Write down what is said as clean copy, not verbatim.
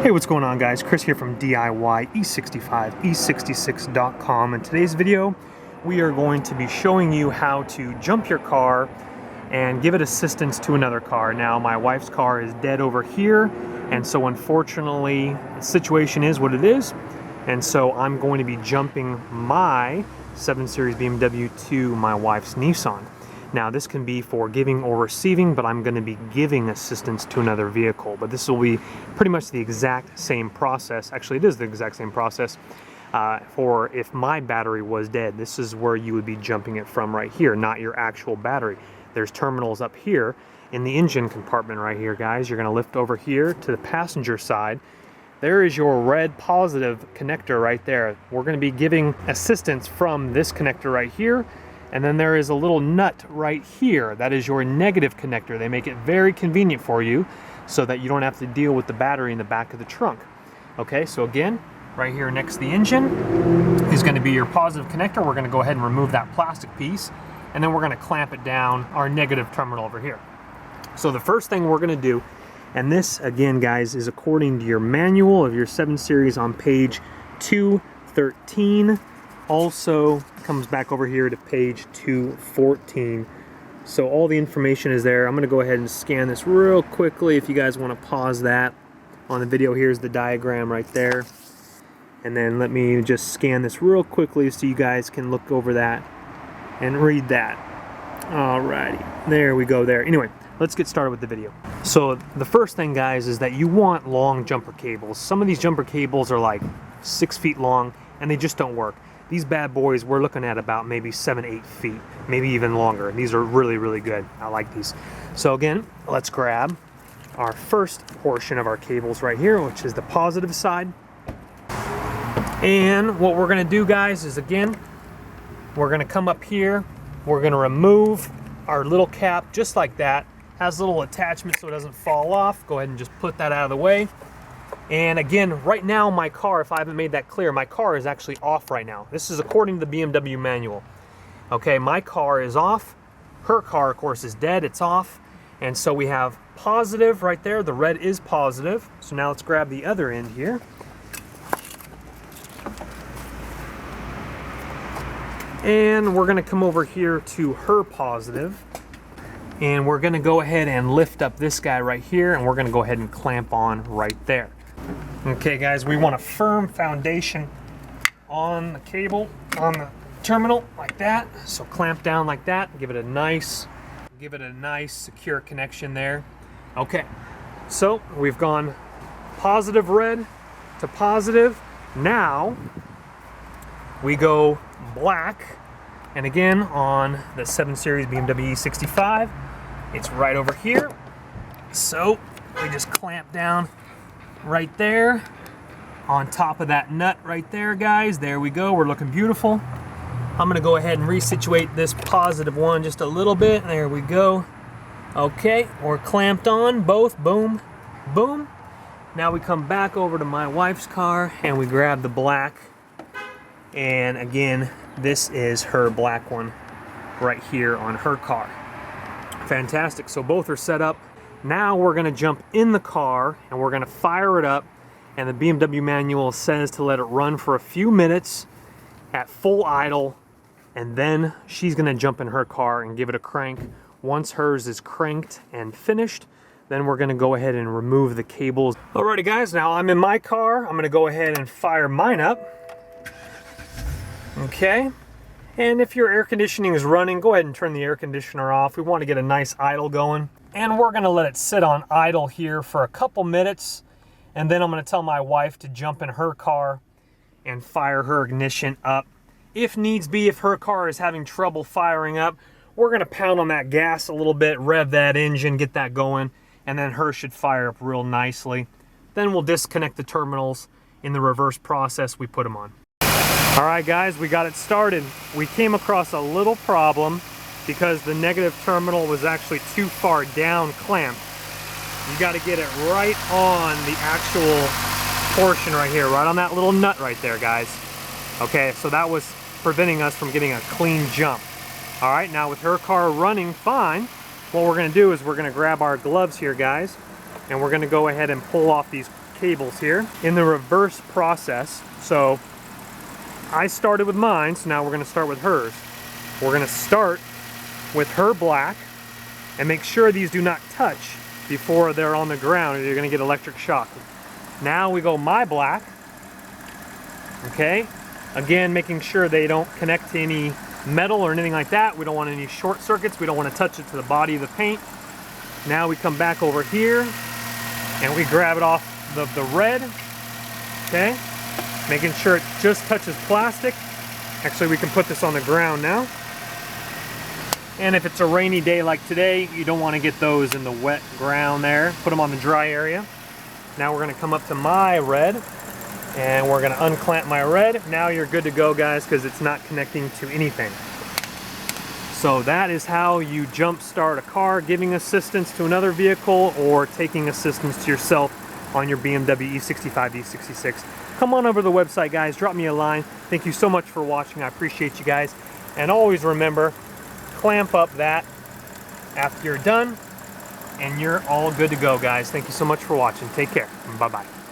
Hey, what's going on, guys? Chris here from DIY E65 E66.com. In today's video, we are going to be showing you how to jump your car and give it assistance to another car. Now, my wife's car is dead over here, and so unfortunately, the situation is what it is. And so I'm going to be jumping my 7 Series BMW to my wife's Nissan. Now, this can be for giving or receiving, but I'm going to be giving assistance to another vehicle. But this will be pretty much the exact same process. Actually, it is the exact same process for if my battery was dead. This is where you would be jumping it from right here, not your actual battery. There's terminals up here in the engine compartment right here, guys. You're going to lift over here to the passenger side. There is your red positive connector right there. We're going to be giving assistance from this connector right here. And then there is a little nut right here. That is your negative connector. They make it very convenient for you so that you don't have to deal with the battery in the back of the trunk. Okay, so again, right here next to the engine is going to be your positive connector. We're going to go ahead and remove that plastic piece, and then we're going to clamp it down our negative terminal over here. So the first thing we're going to do, and this again, guys, is according to your manual of your 7 Series on page 213. Also comes back over here to page 214. So all the information is there. I'm going to go ahead and scan this real quickly if you guys want to pause that on the video. Here's the diagram right there. And then let me just scan this real quickly so you guys can look over that and read that. Alrighty, there we go there. Anyway, let's get started with the video. So the first thing, guys, is that you want long jumper cables. Some of these jumper cables are like 6 feet long and they just don't work. These bad boys, we're looking at about maybe 7-8 feet, maybe even longer. These are really, really good. I like these. So again, let's grab our first portion of our cables right here, which is the positive side. And what we're gonna do, guys, is again, we're gonna come up here, we're gonna remove our little cap just like that. Has a little attachment so it doesn't fall off. Go ahead and just put that out of the way. And again, right now my car, if I haven't made that clear, my car is actually off right now. This is according to the BMW manual. Okay, my car is off. Her car, of course, is dead. It's off. And so we have positive right there. The red is positive. So now let's grab the other end here. And we're going to come over here to her positive. And we're going to go ahead and lift up this guy right here. And we're going to go ahead and clamp on right there. Okay, guys, we want a firm foundation on the cable, on the terminal, like that. So clamp down like that, give it a nice secure connection there. Okay, so we've gone positive red to positive. Now we go black, and again on the 7 Series BMW E65, it's right over here. So we just clamp down right there on top of that nut right there, guys. There we go. We're looking beautiful. I'm gonna go ahead and resituate this positive one just a little bit. There we go. Okay, we're clamped on both. Boom, boom. Now we come back over to my wife's car and we grab the black. And again, this is her black one right here on her car. Fantastic. So both are set up. Now we're going to jump in the car and we're going to fire it up, and the BMW manual says to let it run for a few minutes at full idle, and then she's going to jump in her car and give it a crank. Once hers is cranked and finished, then we're going to go ahead and remove the cables. Alrighty, guys, now I'm in my car. I'm going to go ahead and fire mine up. Okay, and if your air conditioning is running, go ahead and turn the air conditioner off. We want to get a nice idle going. And we're gonna let it sit on idle here for a couple minutes, and then I'm gonna tell my wife to jump in her car and fire her ignition up. If needs be, if her car is having trouble firing up, we're gonna pound on that gas a little bit, rev that engine, get that going, and then hers should fire up real nicely. Then we'll disconnect the terminals. In the reverse process, we put them on. All right, guys, we got it started. We came across a little problem because the negative terminal was actually too far down clamped. You got to get it right on the actual portion right here, right on that little nut right there, guys. Okay, so that was preventing us from getting a clean jump. All right, now with her car running fine, what we're going to do is we're going to grab our gloves here, guys, and we're going to go ahead and pull off these cables here in the reverse process. So I started with mine, so now we're going to start with hers. We're going to start with her black and make sure these do not touch before they're on the ground, or you're going to get electric shock. Now we go my black. Okay, again, making sure they don't connect to any metal or anything like that. We don't want any short circuits. We don't want to touch it to the body of the paint. Now we come back over here and we grab it off the red. Okay, making sure it just touches plastic. Actually, we can put this on the ground now. And if it's a rainy day like today, you don't want to get those in the wet ground there. Put them on the dry area. Now we're going to come up to my red and we're going to unclamp my red. Now you're good to go, guys, because it's not connecting to anything. So that is how you jump start a car, giving assistance to another vehicle or taking assistance to yourself on your BMW E65 E66. Come on over to the website, guys. Drop me a line. Thank you so much for watching. I appreciate you guys. And always remember, clamp up that after you're done and you're all good to go, guys. Thank you so much for watching. Take care. Bye-bye.